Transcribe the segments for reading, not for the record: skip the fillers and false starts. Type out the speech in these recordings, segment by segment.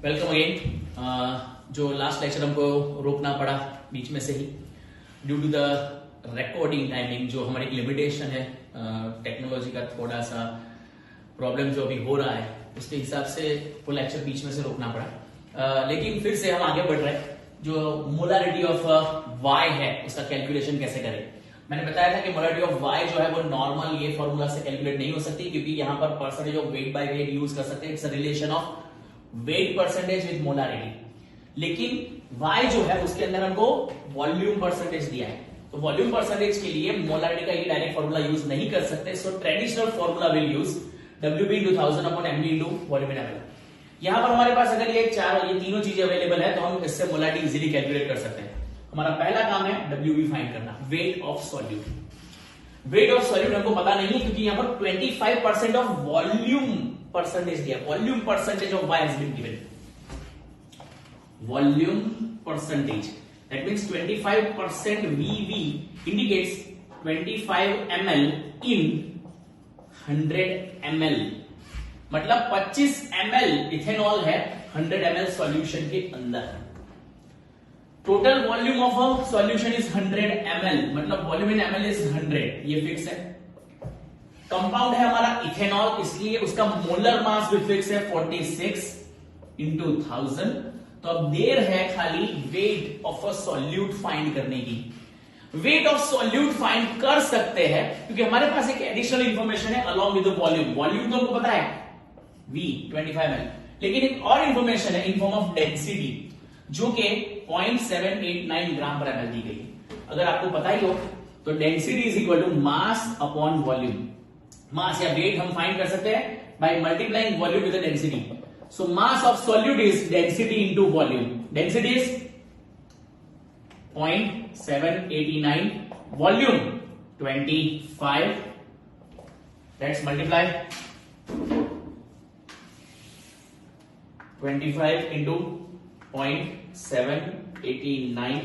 Welcome again. जो last lecture हमको रोकना पड़ा बीच में से ही due to the recording timing, जो हमारी लिमिटेशन है, टेक्नोलॉजी का थोड़ा सा प्रॉब्लम जो अभी हो रहा है उसके हिसाब से वो लेक्चर बीच में से रोकना पड़ा। लेकिन फिर से हम आगे बढ़ रहे हैं। जो मोलारिटी ऑफ वाई है उसका कैलकुलेशन कैसे करें। मैंने बताया था कि मोलारिटी ऑफ वाई जो है वो नॉर्मल ये फॉर्मूला से कैलकुलेट नहीं हो सकती, क्योंकि यहाँ पर percentage of weight by weight use कर सकते हैं। It's a relation of weight percentage with molarity. लेकिन y जो है उसके अंदर हमको वॉल्यूम परसेंटेज दिया है, तो वॉल्यूम परसेंटेज के लिए मोलारिटी का ये डायरेक्ट फॉर्मूला यूज नहीं कर सकते। सो traditional formula will use WB into 1000 upon MB into volume in ml। यहां पर हमारे पास अगर ये तीनों चीजें अवेलेबल है तो हम इससे मोलारिटी इजीली कैलकुलेट कर सकते हैं। हमारा पहला काम है WB फाइंड करना, weight of solute. Weight of solute हमको पता नहीं है क्योंकि यहां पर 25% ऑफ वॉल्यूम परसेंटेज दिया। Volume percentage of y has been given। Volume percentage that means 25% VV indicates 25 ml in 100 ml, मतलब 25 ml इथेनॉल है 100 ml सॉल्यूशन के अंदर। Total volume of a solution is 100 ml, मतलब वॉल्यूम इन ml इज 100, ये fix है। Compound है हमारा ethanol, इसलिए उसका मोलर मास भी फिक्स है 46 into 1000। तो अब देर है खाली weight of a solute find करने की। वेट ऑफ सॉल्यूट फाइंड कर सकते हैं क्योंकि हमारे पास एक एडिशनल इंफॉर्मेशन है along with the volume. Volume तो हमको पता है V 25 ml, लेकिन एक और इंफॉर्मेशन है इन फॉर्म ऑफ डेंसिटी जो कि 0.789 ग्राम पर ml दी गई। अगर आपको पता ही हो तो density is equal to mass upon volume. Mass या वेट हम फाइंड कर सकते हैं by multiplying volume with the density. So mass of solute is density into volume. Density is 0.789, volume 25, let's multiply 25 into 0.789,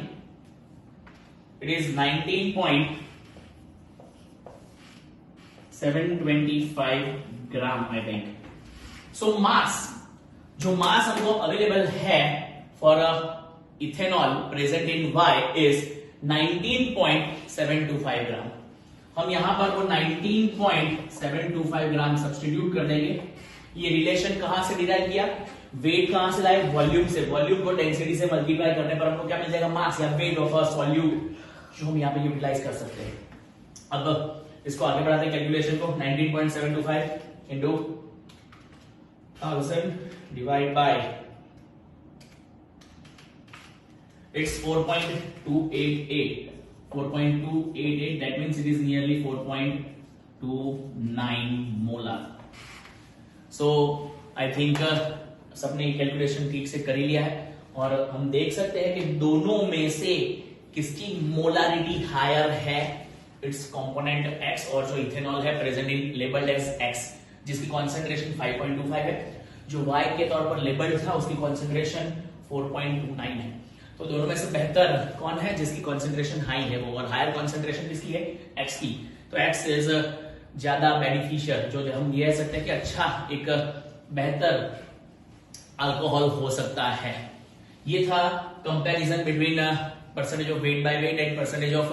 it is 19.725 gram I think. So mass, जो मास हमको available है for ethanol present in Y is 19.725 ग्राम। हम यहां पर वो 19.725 ग्राम substitute कर देंगे। ये रिलेशन कहां से डिराइव किया, वेट कहां से लाए, वॉल्यूम से। वॉल्यूम को डेंसिटी से मल्टीप्लाई करने पर हमको क्या मिल जाएगा, मास या वेट ऑफ अ सॉल्यूट, जो हम यहां पे यूटिलाइज कर सकते हैं। अब इसको आगे बढ़ाते हैं कैलकुलेशन को। 19.725 into 1000 divide by it's 4.288, that means it is nearly 4.29 molar. So I think सबने कैलकुलेशन ठीक से कर ही लिया है और हम देख सकते हैं कि दोनों में से किसकी मोलारिटी हायर है। इट्स कंपोनेंट X, और जो इथेनॉल है present in labelled as X, जिसकी कॉन्सेंट्रेशन 5.25 है। जो Y के तौर पर लेबल्ड था उसकी कॉन्सेंट्रेशन 4.29 है। तो दोनों में से बेहतर कौन है, जिसकी कॉन्सेंट्रेशन हाई है वो, और हायर कॉन्सेंट्रेशन किसकी है, X की। तो X इज ज्यादा बेनिफिशियल, जो हम ये कह सकते हैं कि अच्छा एक बेहतर अल्कोहल हो सकता है। ये था comparison between percentage of weight by weight and percentage of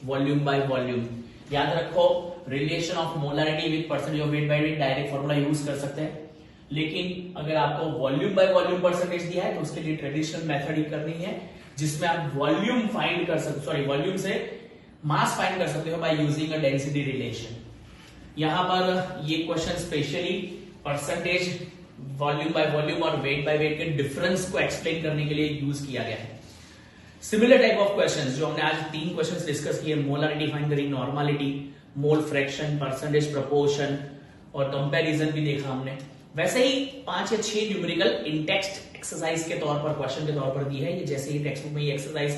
volume by volume. याद रखो relation of molarity with percentage of weight by weight direct formula use कर सकते हैं, लेकिन अगर आपको वॉल्यूम बाय वॉल्यूम परसेंटेज दिया है तो उसके लिए ट्रेडिशनल मेथड ही करनी है, जिसमें आप वॉल्यूम फाइंड कर सकते, सॉरी वॉल्यूम से मास फाइंड कर सकते हो by using a density relation. यहां पर ये question specially percentage, volume by volume और वेट बाय वेट के डिफरेंस को एक्सप्लेन करने के लिए यूज किया गया है। सिमिलर टाइप ऑफ क्वेश्चंस जो हमने आज 3 क्वेश्चंस डिस्कस किए, मोलारिटी फाइंड करी, normality, mole fraction, percentage proportion और कंपैरिजन भी देखा हमने। वैसे ही 5 या 6 न्यूमेरिकल इन टेक्स्ट एक्सरसाइज के तौर पर, क्वेश्चन के तौर पर दी है। ये जैसे ही टेक्स्ट बुक में ये एक्सरसाइज,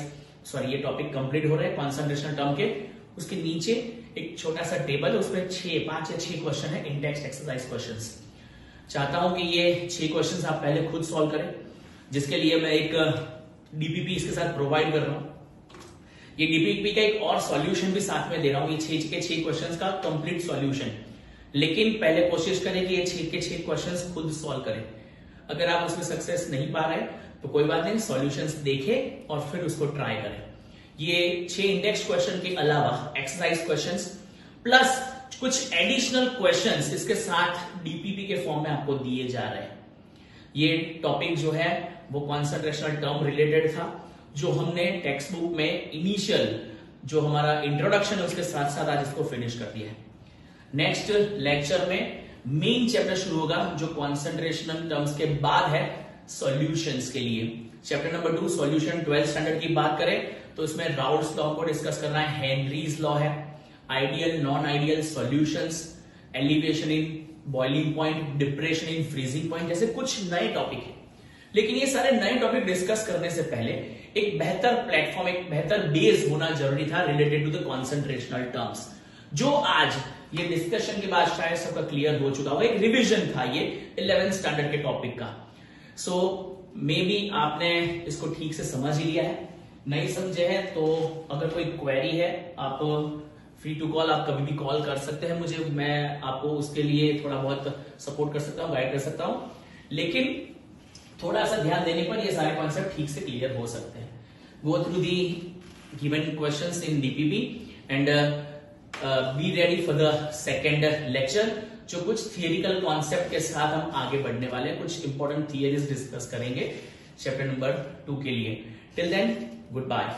सॉरी ये टॉपिक कंप्लीट हो रहा है कॉन्सेंट्रेशन टर्म के, उसके नीचे एक छोटा सा टेबल, उसमें 5 या 6 क्वेश्चन है इन टेक्स्ट एक्सरसाइज क्वेश्चंस। चाहता हूं कि ये 6 क्वेश्चंस आप पहले खुद सॉल्व करें, जिसके लिए मैं एक डीपीपी इसके साथ प्रोवाइड कर रहा हूं। ये डीपीपी का एक और सॉल्यूशन भी साथ में दे रहा हूं, ये 6 के 6 क्वेश्चंस का कंप्लीट सॉल्यूशन। लेकिन पहले कोशिश करें कि ये 6 के 6 क्वेश्चंस खुद सॉल्व करें। अगर आप उसमें सक्सेस नहीं पा रहे तो कोई बात नहीं, सॉल्यूशंस देखें और फिर उसको ट्राई करें। ये 6 इंडेक्स क्वेश्चन के अलावा एक्सरसाइज क्वेश्चंस प्लस कुछ एडिशनल क्वेश्चंस इसके साथ डीपीपी के फॉर्म में आपको दिए जा रहे हैं। ये टॉपिक जो है वो कॉन्सेंट्रेशनल टर्म रिलेटेड था, जो हमने टेक्स्ट बुक में इनिशियल जो हमारा इंट्रोडक्शन है उसके साथ साथ आज इसको फिनिश कर दिया है। नेक्स्ट लेक्चर में मेन चैप्टर शुरू होगा जो कॉन्सेंट्रेशनल टर्म्स के बाद है सॉल्यूशंस के लिए। Chapter number 2 solution 12th standard की बात करें तो इसमें राउल्ट्स लॉ को डिस्कस करना है, हेनरीज लॉ है, ideal non ideal solutions, elevation in boiling point, depression in freezing point जैसे कुछ नए टॉपिक है। लेकिन ये सारे नए टॉपिक डिस्कस करने से पहले एक बेहतर प्लेटफॉर्म, एक बेहतर बेस होना जरूरी था रिलेटेड टू द कॉन्सेंट्रेशनल टर्म्स, जो आज ये डिस्कशन के बाद शायद सबका क्लियर हो चुका होगा। एक रिवीजन था ये 11th स्टैंडर्ड के टॉपिक का। सो मे बी आपने इसको ठीक से समझ ही लिया है। नहीं समझे हैं तो अगर कोई क्वेरी है आप फ्री टू कॉल, आप कभी भी कॉल कर सकते हैं मुझे, मैं आपको उसके लिए थोड़ा बहुत सपोर्ट कर सकता हूँ, गाइड कर सकता हूं। लेकिन थोड़ा सा ध्यान देने पर ये सारे कॉन्सेप्ट ठीक से क्लियर हो सकते हैं। Go through the given questions in DPP and be ready for the second lecture, जो कुछ थियरिकल कॉन्सेप्ट के साथ हम आगे बढ़ने वाले हैं, कुछ इंपॉर्टेंट थियरीज डिस्कस करेंगे चैप्टर नंबर 2 के लिए। Till then good bye.